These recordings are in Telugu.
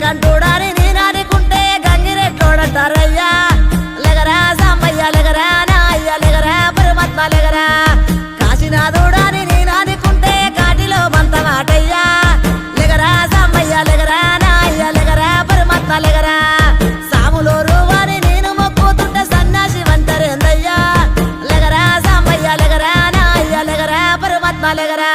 కంటూడాని నేనాడుకుంటే గంగిరెట్లోడంటారయ్యా లెగరా సాంబయ్య లెగరా నా అయ్య లెగరా పరమాత్మ లెగరా కాశీనాథుడాని నేనాడుకుంటే కాటిలో బంత మాటయ్యా లెగరా సాంబయ్య లెగరా నా అయ్య లెగరా పరమాత్మ లెగరా సాములోరు వాని నేను మొక్కుతుంటే సన్యాసి వంటరేందయ్యా లెగరా సాంబయ్య లెగరా నా అయ్య లెగరా పరమాత్మ లెగరా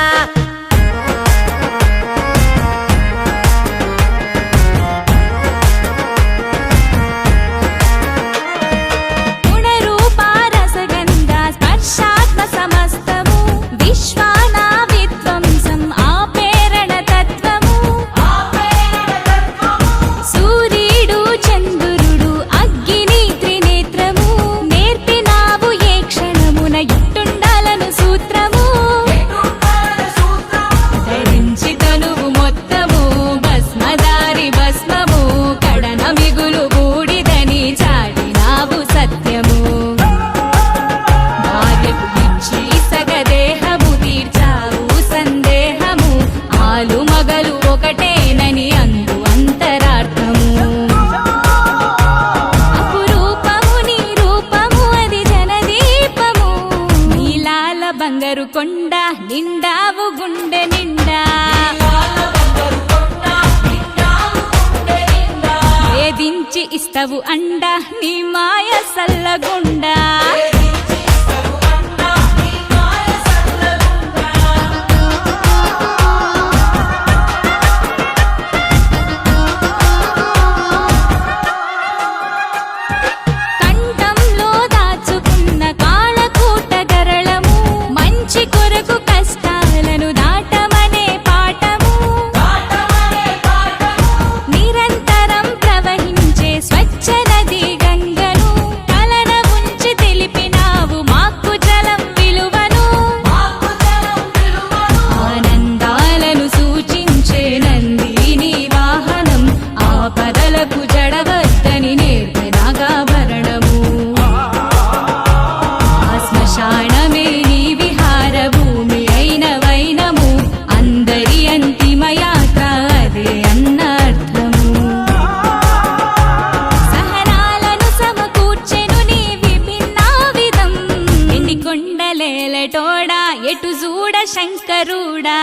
బంగారు కొండ నిండావు గుండె నిండా వేధించి ఇస్తవు అండ నీ మాయ సల్లగుండా కొండలేలటోడా ఎటు చూడ శంకరుడా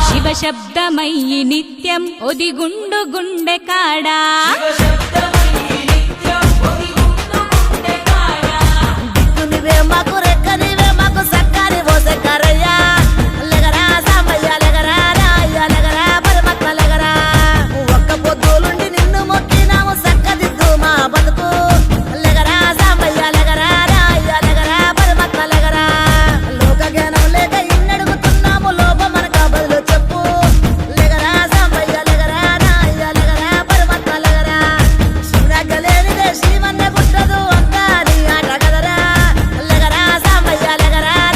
శివ శబ్దమయ్యి నిత్యం ఒదిగుండు గుండె కాడా దిక్కునివే మాకు